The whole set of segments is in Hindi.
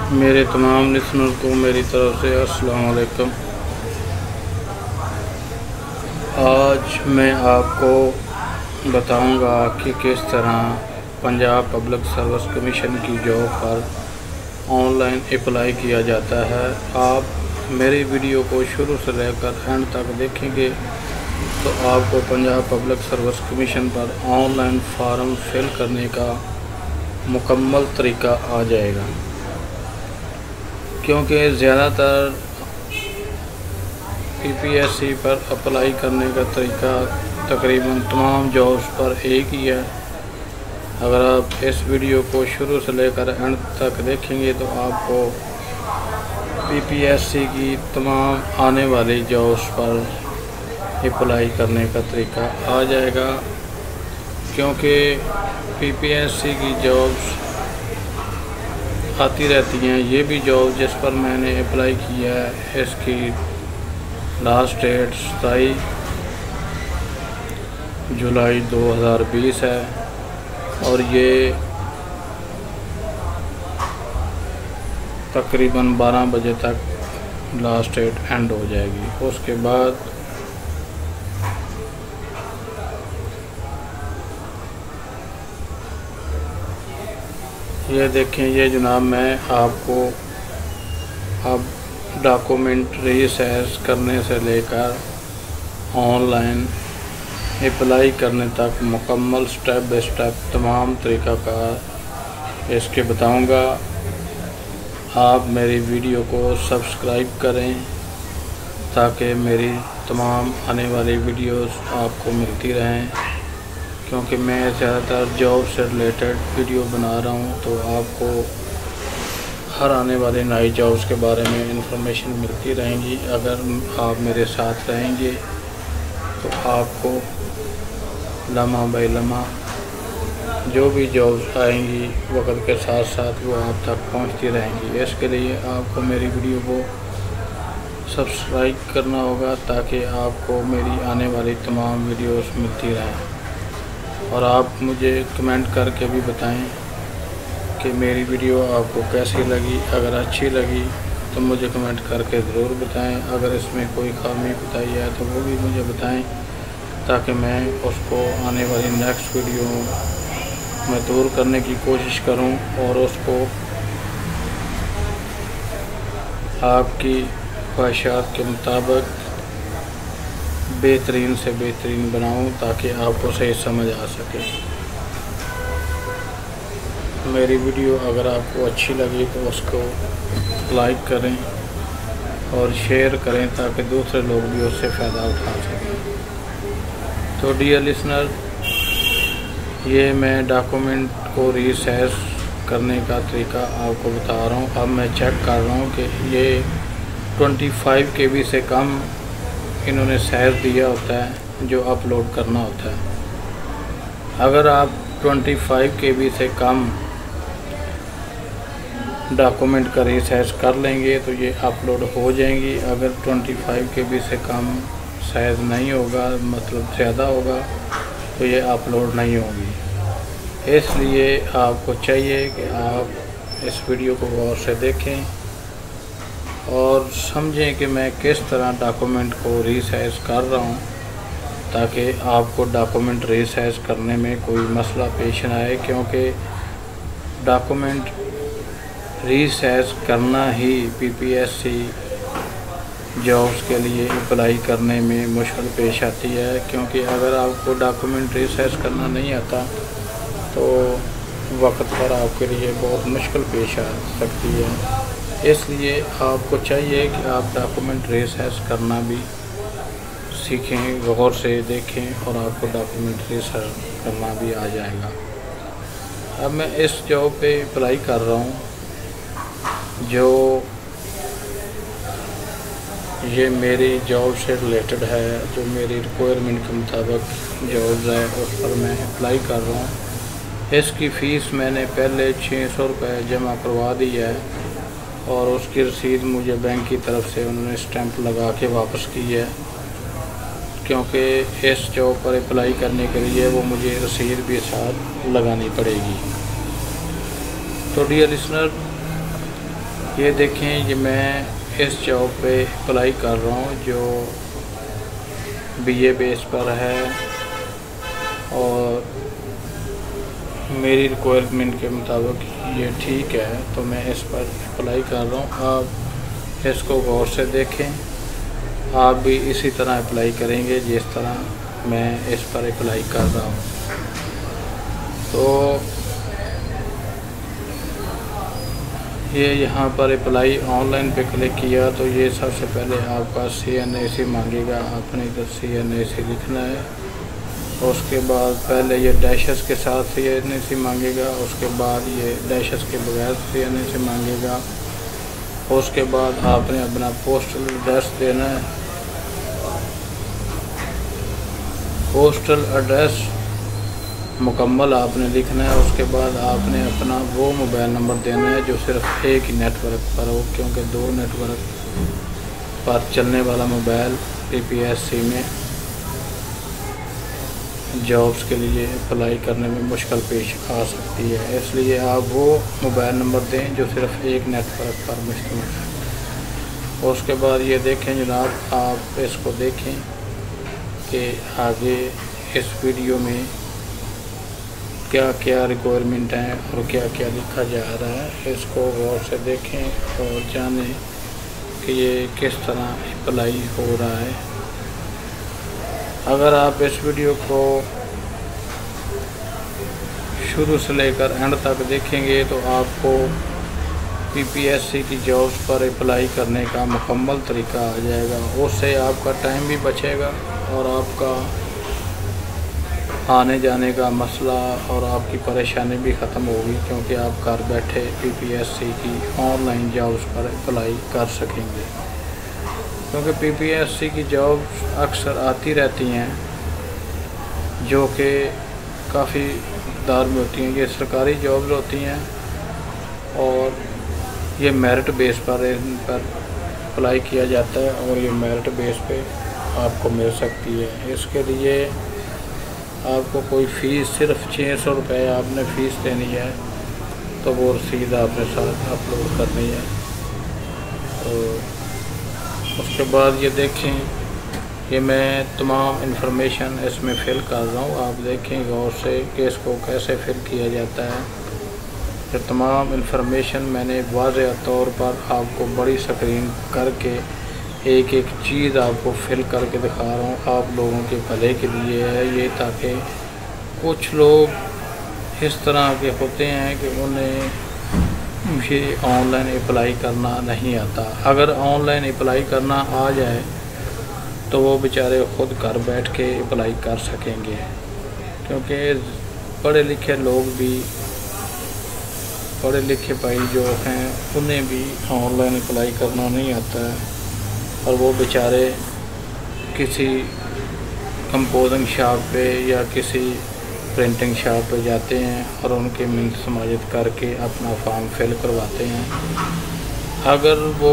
मेरे तमाम लिसनर को मेरी तरफ से अस्सलाम वालेकुम। आज मैं आपको बताऊंगा कि किस तरह पंजाब पब्लिक सर्विस कमीशन की जॉब पर ऑनलाइन अप्लाई किया जाता है। आप मेरी वीडियो को शुरू से लेकर एंड तक देखेंगे तो आपको पंजाब पब्लिक सर्विस कमीशन पर ऑनलाइन फॉर्म फिल करने का मुकम्मल तरीका आ जाएगा, क्योंकि ज़्यादातर पीपीएससी पर अप्लाई करने का तरीका तकरीबन तमाम जॉब्स पर एक ही है। अगर आप इस वीडियो को शुरू से लेकर एंड तक देखेंगे तो आपको पीपीएससी की तमाम आने वाली जॉब्स पर अप्लाई करने का तरीका आ जाएगा, क्योंकि पीपीएससी की जॉब्स आती रहती हैं। ये भी जॉब जिस पर मैंने अप्लाई किया है इसकी लास्ट डेट 27 जुलाई 2020 है और ये तकरीबन 12 बजे तक लास्ट डेट एंड हो जाएगी। उसके बाद ये देखें, ये जनाब मैं आपको अब डॉक्यूमेंट रीसाइज करने से लेकर ऑनलाइन अप्लाई करने तक मुकम्मल स्टेप बाय स्टेप तमाम तरीक़ाकार इसके बताऊंगा। आप मेरी वीडियो को सब्सक्राइब करें ताकि मेरी तमाम आने वाली वीडियोस आपको मिलती रहें, क्योंकि मैं ज़्यादातर जॉब से रिलेटेड वीडियो बना रहा हूँ तो आपको हर आने वाले नई जॉब्स के बारे में इंफॉर्मेशन मिलती रहेंगी। अगर आप मेरे साथ रहेंगे तो आपको लम्हा बाय लम्हा जो भी जॉब्स आएंगी वक्त के साथ साथ वो आप तक पहुंचती रहेंगी। इसके लिए आपको मेरी वीडियो को सब्सक्राइब करना होगा ताकि आपको मेरी आने वाली तमाम वीडियोस मिलती रहें। और आप मुझे कमेंट करके भी बताएं कि मेरी वीडियो आपको कैसी लगी। अगर अच्छी लगी तो मुझे कमेंट करके ज़रूर बताएं। अगर इसमें कोई खामी बताई है तो वो भी मुझे बताएं ताकि मैं उसको आने वाली नेक्स्ट वीडियो में दूर करने की कोशिश करूं और उसको आपकी ख्वाहिशात के मुताबिक बेहतरीन से बेहतरीन बनाऊं ताकि आपको सही समझ आ सके। मेरी वीडियो अगर आपको अच्छी लगी तो उसको लाइक करें और शेयर करें ताकि दूसरे लोग भी उससे फ़ायदा उठा सकें। तो डियर लिसनर, ये मैं डॉक्यूमेंट को रीसाइज करने का तरीका आपको बता रहा हूँ। अब मैं चेक कर रहा हूँ कि ये 25 KB से कम इन्होंने साइज़ दिया होता है जो अपलोड करना होता है। अगर आप 25 KB से कम डॉक्यूमेंट का रीसाइज कर लेंगे तो ये अपलोड हो जाएंगी। अगर 25 KB से कम साइज़ नहीं होगा, मतलब ज़्यादा होगा, तो ये अपलोड नहीं होगी। इसलिए आपको चाहिए कि आप इस वीडियो को गौर से देखें और समझें कि मैं किस तरह डॉक्यूमेंट को रीसाइज कर रहा हूं, ताकि आपको डॉक्यूमेंट रीसाइज करने में कोई मसला पेश न आए, क्योंकि डॉक्यूमेंट रीसाइज करना ही पीपीएससी जॉब्स के लिए अप्लाई करने में मुश्किल पेश आती है। क्योंकि अगर आपको डॉक्यूमेंट रीसाइज करना नहीं आता तो वक्त पर आपके लिए बहुत मुश्किल पेश आ सकती है। इसलिए आपको चाहिए कि आप डॉक्यूमेंट रीसाइज करना भी सीखें, गौर से देखें और आपको डॉक्यूमेंट रीसाइज करना भी आ जाएगा। अब मैं इस जॉब पे अप्लाई कर रहा हूँ जो ये मेरी जॉब से रिलेटेड है, जो मेरी रिक्वायरमेंट के मुताबिक जॉब्स है उस पर मैं अप्लाई कर रहा हूँ। इसकी फ़ीस मैंने पहले 600 रुपये जमा करवा दी है और उसकी रसीद मुझे बैंक की तरफ से उन्होंने स्टैंप लगा के वापस की है, क्योंकि इस जॉब पर अप्लाई करने के लिए वो मुझे रसीद भी साथ लगानी पड़ेगी। तो डियर लिसनर, ये देखें, ये मैं इस जॉब पे अप्लाई कर रहा हूँ जो बीए बेस पर है और मेरी रिक्वायरमेंट के मुताबिक ये ठीक है, तो मैं इस पर अप्लाई कर रहा हूँ। आप इसको गौर से देखें, आप भी इसी तरह अप्लाई करेंगे जिस तरह मैं इस पर अप्लाई कर रहा हूँ। तो ये यहाँ पर अप्लाई ऑनलाइन पे क्लिक किया तो ये सबसे पहले आपका CNAC मांगेगा, आपने इधर CNAC लिखना है। उसके बाद पहले ये डैशेस के साथ CNAC मांगेगा, उसके बाद ये डैशेस के बगैर CNAC मांगेगा। उसके बाद आपने अपना पोस्टल एड्रेस देना है, पोस्टल एड्रेस मुकम्मल आपने लिखना है। उसके बाद आपने अपना वो मोबाइल नंबर देना है जो सिर्फ एक ही नेटवर्क पर हो, क्योंकि 2 नेटवर्क पर चलने वाला मोबाइल PPSC में जॉब्स के लिए अप्लाई करने में मुश्किल पेश आ सकती है। इसलिए आप वो मोबाइल नंबर दें जो सिर्फ एक नेटवर्क पर मुश्तमिल है। उसके बाद ये देखें जनाब, आप इसको देखें कि आगे इस वीडियो में क्या क्या रिक्वायरमेंट हैं और क्या क्या लिखा जा रहा है। इसको गौर से देखें और जानें कि ये किस तरह अप्लाई हो रहा है। अगर आप इस वीडियो को शुरू से लेकर एंड तक देखेंगे तो आपको PPSC की जॉब्स पर अप्लाई करने का मुकम्मल तरीका आ जाएगा। उससे आपका टाइम भी बचेगा और आपका आने जाने का मसला और आपकी परेशानी भी ख़त्म होगी, क्योंकि आप घर बैठे PPSC की ऑनलाइन जॉब्स पर अप्लाई कर सकेंगे। क्योंकि PPSC की जॉब्स अक्सर आती रहती हैं जो कि काफ़ी दार में होती हैं। ये सरकारी जॉब्स होती हैं और ये मेरिट बेस पर इन पर अप्लाई किया जाता है और ये मेरिट बेस पे आपको मिल सकती है। इसके लिए आपको कोई फ़ीस सिर्फ 600 रुपये आपने फ़ीस देनी है, तो वो रसीद आपने साथ अपलोड करनी है। तो उसके बाद ये देखें, ये मैं तमाम इन्फॉर्मेशन इसमें फ़िल कर रहा हूँ। आप देखें गौर से कि इसको कैसे फ़िल किया जाता है। ये तमाम इन्फॉर्मेशन मैंने वाज़ेह तौर पर आपको बड़ी स्क्रीन करके एक एक चीज़ आपको फिल करके दिखा रहा हूँ। आप लोगों के भले के लिए है ये, ताकि कुछ लोग इस तरह के होते हैं कि उन्हें मुझे ऑनलाइन अप्लाई करना नहीं आता। अगर ऑनलाइन अप्लाई करना आ जाए तो वो बेचारे ख़ुद घर बैठ के अप्लाई कर सकेंगे, क्योंकि पढ़े लिखे लोग भी, पढ़े लिखे भाई जो हैं उन्हें भी ऑनलाइन अप्लाई करना नहीं आता है और वो बेचारे किसी कंपोजिंग शॉप पे या किसी प्रिंटिंग शॉप पे जाते हैं और उनकी मिन्नत समाजत करके अपना फॉर्म फिल करवाते हैं। अगर वो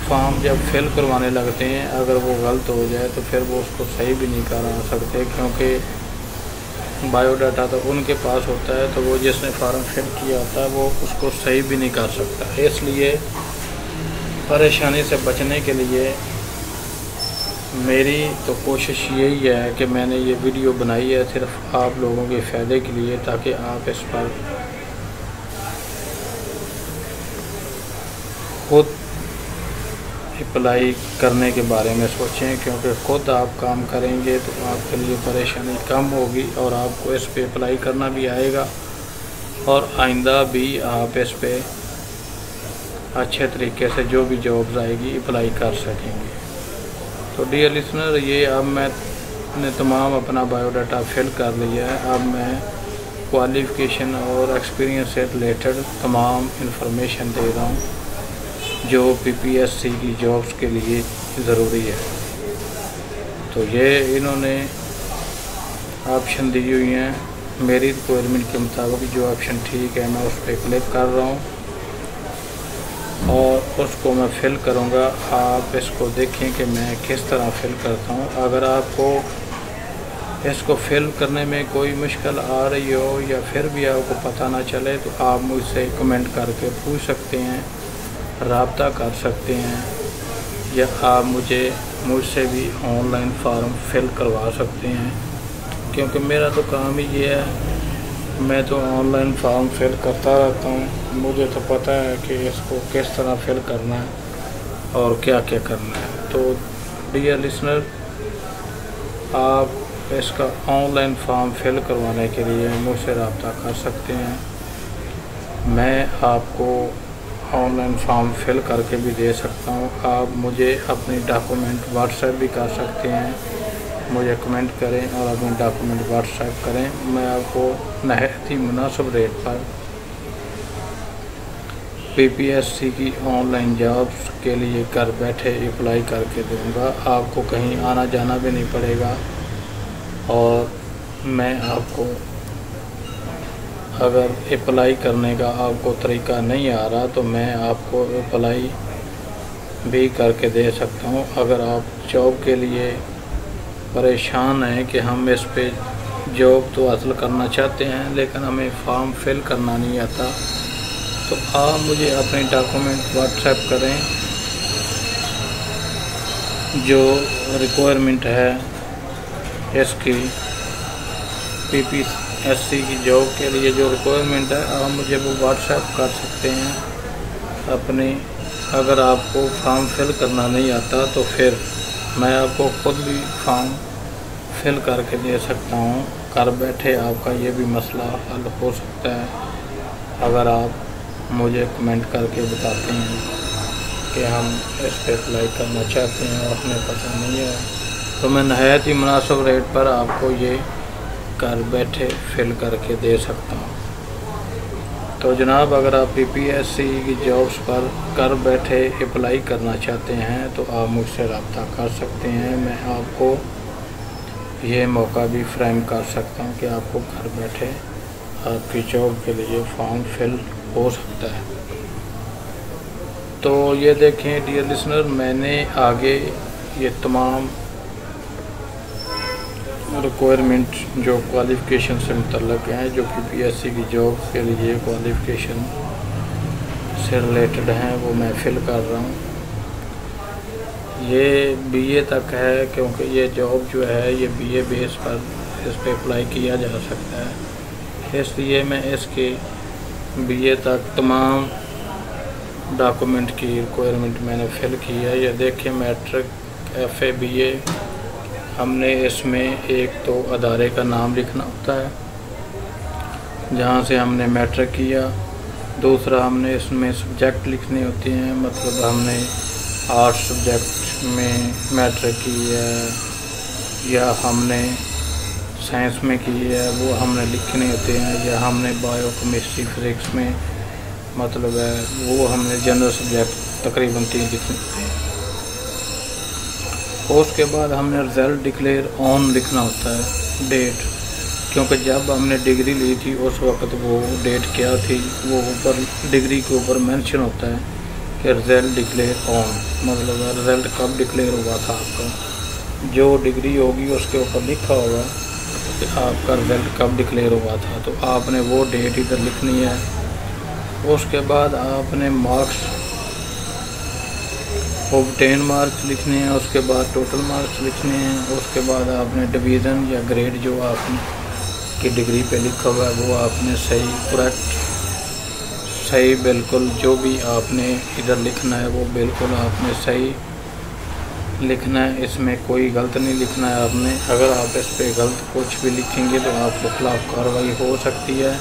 फॉर्म जब फिल करवाने लगते हैं, अगर वो गलत हो जाए तो फिर वो उसको सही भी नहीं करा सकते, क्योंकि बायोडाटा तो उनके पास होता है, तो वो जिसने फॉर्म फिल किया होता है वो उसको सही भी नहीं कर सकता। इसलिए परेशानी से बचने के लिए मेरी तो कोशिश यही है कि मैंने ये वीडियो बनाई है सिर्फ आप लोगों के फ़ायदे के लिए, ताकि आप इस पर खुद अप्लाई करने के बारे में सोचें, क्योंकि ख़ुद आप काम करेंगे तो आपके लिए परेशानी कम होगी और आपको इस पे अप्लाई करना भी आएगा और आइंदा भी आप इस पे अच्छे तरीके से जो भी जॉब्स आएगी अप्लाई कर सकेंगे। तो डियर लिसनर, ये अब मैंने तमाम अपना बायोडाटा फिल कर लिया है। अब मैं क्वालिफ़िकेशन और एक्सपीरियंस से रिलेटेड तमाम इन्फॉर्मेशन दे रहा हूँ जो PPSC की जॉब्स के लिए ज़रूरी है। तो ये इन्होंने ऑप्शन दी हुई हैं। मेरी रिक्वायरमेंट के मुताबिक जो ऑप्शन ठीक है मैं उस पर क्लिक कर रहा हूँ और उसको मैं फ़िल करूँगा। आप इसको देखें कि मैं किस तरह फ़िल करता हूँ। अगर आपको इसको फ़िल करने में कोई मुश्किल आ रही हो या फिर भी आपको पता ना चले तो आप मुझसे कमेंट करके पूछ सकते हैं रब्ता कर सकते हैं, या आप मुझसे भी ऑनलाइन फॉर्म फिल करवा सकते हैं, क्योंकि मेरा तो काम ही ये है। मैं तो ऑनलाइन फॉर्म फिल करता रहता हूँ, मुझे तो पता है कि इसको किस तरह फिल करना है और क्या क्या करना है। तो डियर लिसनर, आप इसका ऑनलाइन फॉर्म फिल करवाने के लिए मुझसे रब्ता कर सकते हैं। मैं आपको ऑनलाइन फॉर्म फिल करके भी दे सकता हूँ। आप मुझे अपने डॉक्यूमेंट व्हाट्सएप भी कर सकते हैं, मुझे कमेंट करें और अपने डॉक्यूमेंट व्हाट्सएप करें। मैं आपको नहायत ही मुनासिब रेट पर PPSC की ऑनलाइन जॉब्स के लिए घर बैठे अप्लाई करके दूँगा। आपको कहीं आना जाना भी नहीं पड़ेगा। और मैं आपको अगर अप्लाई करने का आपको तरीका नहीं आ रहा तो मैं आपको अप्लाई भी करके दे सकता हूँ। अगर आप जॉब के लिए परेशान हैं कि हम इस पे जॉब तो हासिल करना चाहते हैं लेकिन हमें फॉर्म फिल करना नहीं आता, तो आप मुझे अपने डॉक्यूमेंट व्हाट्सएप करें। जो रिक्वायरमेंट है इसकी PPSC की जॉब के लिए जो रिक्वायरमेंट है, आप मुझे वो व्हाट्सएप कर सकते हैं अपने। अगर आपको फॉर्म फिल करना नहीं आता तो फिर मैं आपको खुद भी फॉर्म फिल करके दे सकता हूँ। घर बैठे आपका ये भी मसला हल हो सकता है अगर आप मुझे कमेंट करके बताते हैं कि हम इस पर अप्लाई करना चाहते हैं और हमें पता नहीं है, तो मैं नहायत ही मुनासिब रेट पर आपको ये घर बैठे फिल करके दे सकता हूँ। तो जनाब, अगर आप PPSC की जॉब्स पर घर बैठे अप्लाई करना चाहते हैं तो आप मुझसे रब्ता कर सकते हैं। मैं आपको ये मौका भी फ्राहम कर सकता हूँ कि आपको घर बैठे आपकी जॉब के लिए फॉर्म फिल हो सकता है। तो ये देखें डियर लिसनर, मैंने आगे ये तमाम रिक्वायरमेंट जो क्वालिफ़िकेशन से मुतल्लक़ हैं, जो PPSC की जॉब के लिए क्वालिफ़िकेशन से रिलेटेड हैं, वो मैं फिल कर रहा हूँ। ये BA तक है, क्योंकि ये जॉब जो है ये BA बेस पर इस पर अप्लाई किया जा सकता है, इसलिए मैं इसके BA तक तमाम डॉक्यूमेंट की रिक्वायरमेंट मैंने फ़िल की है। ये देखिए, मैट्रिक FA BA, हमने इसमें एक तो अदारे का नाम लिखना होता है जहाँ से हमने मैट्रिक किया, दूसरा हमने इसमें सब्जेक्ट लिखने होते हैं, मतलब हमने आर्ट्स सब्जेक्ट में मैट्रिक की है या हमने साइंस में की है, वो हमने लिखने होते हैं, या हमने बायो केमिस्ट्री फिज़िक्स में मतलब है वो हमने जनरल सब्जेक्ट तकरीबन 3 लिखने होते हैं। उसके बाद हमने रिज़ल्ट डिक्लेयर ऑन लिखना होता है, डेट, क्योंकि जब हमने डिग्री ली थी उस वक्त वो डेट क्या थी वो ऊपर डिग्री के ऊपर मेंशन होता है कि रिज़ल्ट डिक्लेयर ऑन, मतलब रिज़ल्ट कब डिक्लेयर हुआ था आपका। जो डिग्री होगी उसके ऊपर लिखा होगा कि आपका रिज़ल्ट कब डिक्लेयर हुआ था, तो आपने वो डेट इधर लिखनी है। उसके बाद आपने मार्क्स ऑब्टेन मार्क्स लिखने हैं, उसके बाद टोटल मार्क्स लिखने हैं, उसके बाद आपने डिवीज़न या ग्रेड जो आपने की डिग्री पे लिखा हुआ है वो आपने सही करेक्ट सही बिल्कुल जो भी आपने इधर लिखना है वो बिल्कुल आपने सही लिखना है, इसमें कोई गलत नहीं लिखना है आपने। अगर आप इस पे गलत कुछ भी लिखेंगे तो आपके खिलाफ़ कार्रवाई हो सकती है,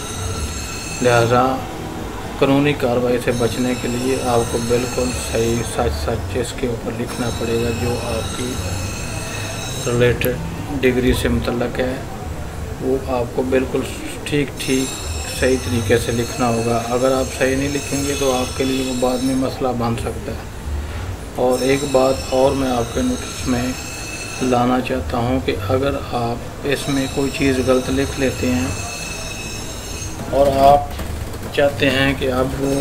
लिहाजा कानूनी कार्रवाई से बचने के लिए आपको बिल्कुल सही सच इसके ऊपर लिखना पड़ेगा जो आपकी रिलेटेड डिग्री से मुतल्लक़ है, वो आपको बिल्कुल ठीक सही तरीके से लिखना होगा। अगर आप सही नहीं लिखेंगे तो आपके लिए वो बाद में मसला बन सकता है। और एक बात और मैं आपके नोटिस में लाना चाहता हूँ कि अगर आप इसमें कोई चीज़ गलत लिख लेते हैं और आप चाहते हैं कि अब वो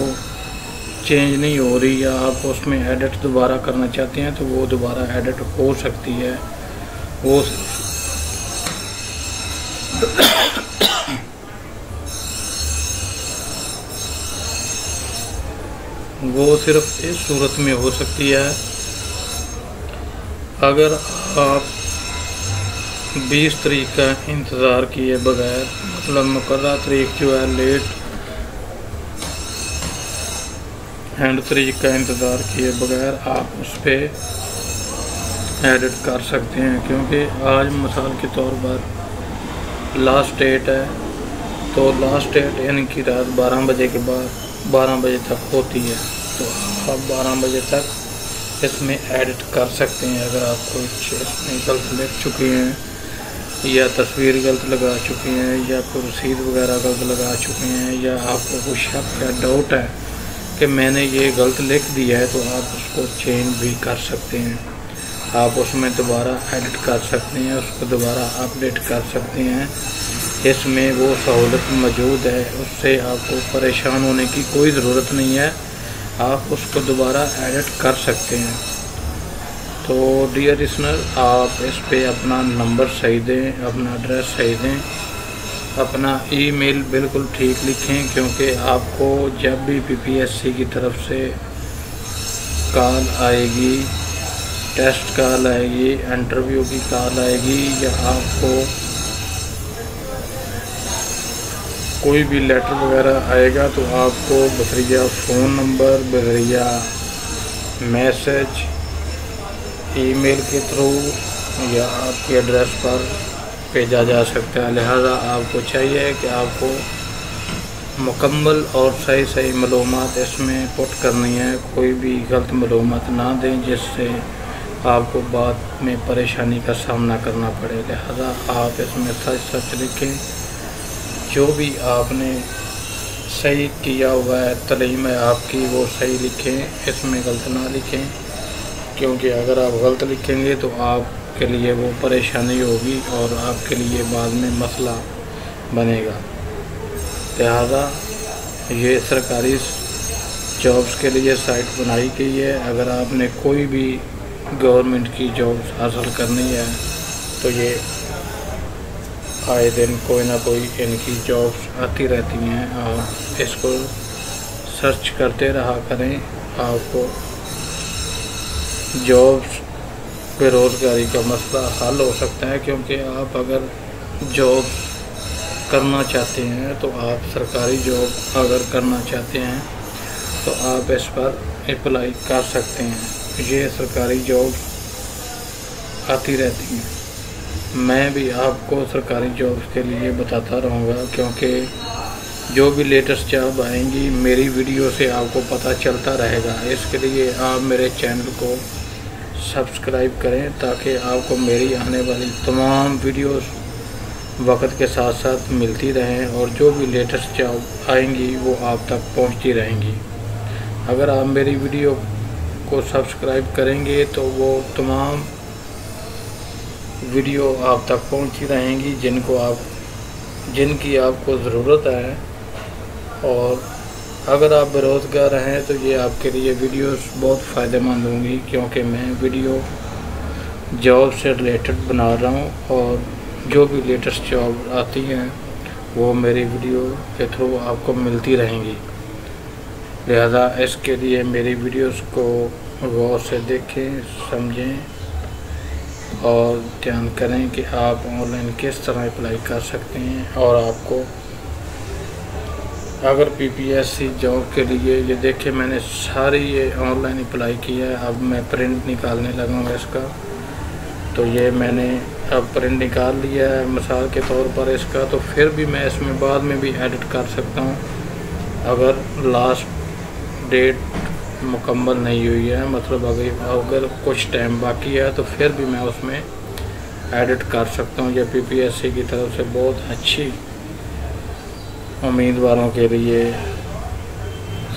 चेंज नहीं हो रही या आप उसमें एडिट दोबारा करना चाहते हैं तो वो दोबारा एडिट हो सकती है। वो वो सिर्फ इस सूरत में हो सकती है अगर आप 20 तारीख का इंतज़ार किए बगैर, मतलब मुकर्रर तारीख जो है लेट हैंड तारीख का इंतज़ार किए बगैर आप उस पर एडिट कर सकते हैं। क्योंकि आज मिसाल के तौर पर लास्ट डेट है, तो लास्ट डेट यानी कि रात 12 बजे के बाद 12 बजे तक होती है, तो आप 12 बजे तक इसमें एडिट कर सकते हैं। अगर आप कुछ इसमें गलत लिख चुके हैं या तस्वीर गलत लगा चुके हैं या कोई रसीद वगैरह गलत लगा चुके हैं या आपको कुछ शक या डाउट है कि मैंने ये गलत लिख दिया है, तो आप उसको चेंज भी कर सकते हैं। आप उसमें दोबारा एडिट कर सकते हैं, उसको दोबारा अपडेट कर सकते हैं। इसमें वो सहूलत मौजूद है, उससे आपको परेशान होने की कोई ज़रूरत नहीं है, आप उसको दोबारा एडिट कर सकते हैं। तो डियर लिसनर, आप इस पे अपना नंबर सही दें, अपना एड्रेस सही दें, अपना ईमेल बिल्कुल ठीक लिखें। क्योंकि आपको जब भी पीपीएससी की तरफ से कॉल आएगी, टेस्ट कॉल आएगी, इंटरव्यू की कॉल आएगी या आपको कोई भी लेटर वगैरह आएगा, तो आपको बजरिया फ़ोन नंबर, बजरिया मैसेज, ईमेल के थ्रू या आपके एड्रेस पर भेजा जा सकता है। लिहाजा आपको चाहिए कि आपको मुकम्मल और सही मालूमात इसमें पुट करनी है। कोई भी गलत मालूमात ना दें जिससे आपको बाद में परेशानी का सामना करना पड़े। लिहाजा आप इसमें सच लिखें, जो भी आपने सही किया हुआ है तालीम है आपकी वो सही लिखें, इसमें गलत ना लिखें। क्योंकि अगर आप गलत लिखेंगे तो आपके लिए वो परेशानी होगी और आपके लिए बाद में मसला बनेगा। लिहाजा ये सरकारी जॉब्स के लिए साइट बनाई गई है। अगर आपने कोई भी गवर्नमेंट की जॉब्स हासिल करनी है तो ये आए दिन कोई ना कोई इनकी जॉब्स आती रहती हैं और इसको सर्च करते रहा करें। आपको जॉब्स बेरोज़गारी का मसला हल हो सकता है। क्योंकि आप अगर जॉब करना चाहते हैं तो आप सरकारी जॉब अगर करना चाहते हैं तो आप इस पर अप्लाई कर सकते हैं। ये सरकारी जॉब आती रहती हैं। मैं भी आपको सरकारी जॉब्स के लिए बताता रहूँगा, क्योंकि जो भी लेटेस्ट जॉब आएंगी मेरी वीडियो से आपको पता चलता रहेगा। इसके लिए आप मेरे चैनल को सब्सक्राइब करें ताकि आपको मेरी आने वाली तमाम वीडियोस वक्त के साथ साथ मिलती रहें और जो भी लेटेस्ट जॉब आएंगी वो आप तक पहुंचती रहेंगी। अगर आप मेरी वीडियो को सब्सक्राइब करेंगे तो वो तमाम वीडियो आप तक पहुंचती रहेंगी जिनकी आपको ज़रूरत है। और अगर आप बेरोज़गार हैं तो ये आपके लिए वीडियोस बहुत फ़ायदेमंद होंगी, क्योंकि मैं वीडियो जॉब से रिलेटेड बना रहा हूँ और जो भी लेटेस्ट जॉब आती हैं वो मेरी वीडियो के थ्रू आपको मिलती रहेंगी। लिहाजा इसके लिए मेरी वीडियोस को गौर से देखें, समझें और ध्यान करें कि आप ऑनलाइन किस तरह अप्लाई कर सकते हैं। और आपको अगर पीपीएससी जॉब के लिए ये देखिए मैंने सारी ये ऑनलाइन अप्लाई किया है। अब मैं प्रिंट निकालने लगा हूँ इसका, तो ये मैंने अब प्रिंट निकाल लिया है मिसाल के तौर पर इसका। तो फिर भी मैं इसमें बाद में भी एडिट कर सकता हूँ अगर लास्ट डेट मुकम्मल नहीं हुई है, मतलब अगर कुछ टाइम बाकी है तो फिर भी मैं उसमें एडिट कर सकता हूँ। ये पीपीएससी की तरफ से बहुत अच्छी उम्मीदवारों के लिए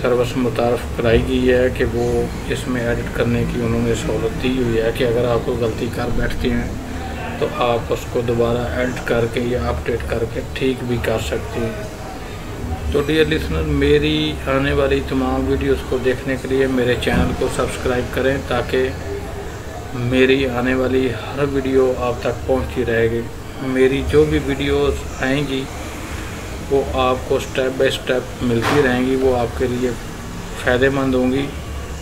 सर्विस मुतारफ़ कराई गई है कि वो इसमें एडिट करने की उन्होंने सहूलत दी हुई है कि अगर आप कोई गलती कर बैठते हैं तो आप उसको दोबारा एडिट करके या अपडेट करके ठीक भी कर सकते हैं। तो डियर लिसनर, मेरी आने वाली तमाम वीडियोस को देखने के लिए मेरे चैनल को सब्सक्राइब करें ताकि मेरी आने वाली हर वीडियो आप तक पहुंचती रहेगी। मेरी जो भी वीडियोस आएंगी वो आपको स्टेप बाय स्टेप मिलती रहेंगी, वो आपके लिए फ़ायदेमंद होंगी,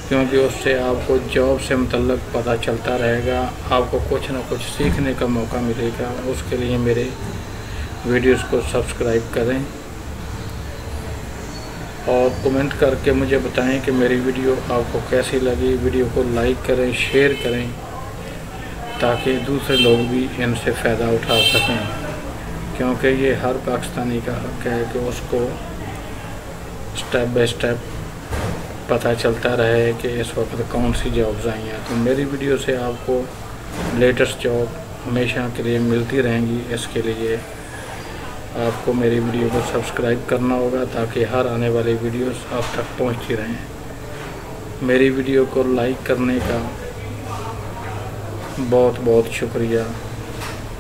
क्योंकि उससे आपको जॉब से मुतल्लक पता चलता रहेगा, आपको कुछ ना कुछ सीखने का मौका मिलेगा। उसके लिए मेरे वीडियोस को सब्सक्राइब करें और कमेंट करके मुझे बताएं कि मेरी वीडियो आपको कैसी लगी। वीडियो को लाइक करें, शेयर करें, ताकि दूसरे लोग भी इनसे फ़ायदा उठा सकें, क्योंकि ये हर पाकिस्तानी का हक़ है कि उसको स्टेप बाय स्टेप पता चलता रहे कि इस वक्त कौन सी जॉब्स आई हैं। तो मेरी वीडियो से आपको लेटेस्ट जॉब हमेशा के लिए मिलती रहेंगी। इसके लिए आपको मेरी वीडियो को सब्सक्राइब करना होगा, ताकि हर आने वाली वीडियोस आप तक पहुंचती रहें। मेरी वीडियो को लाइक करने का बहुत बहुत शुक्रिया।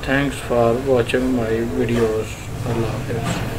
Thanks for watching my videos. Allah हाफ़िज़।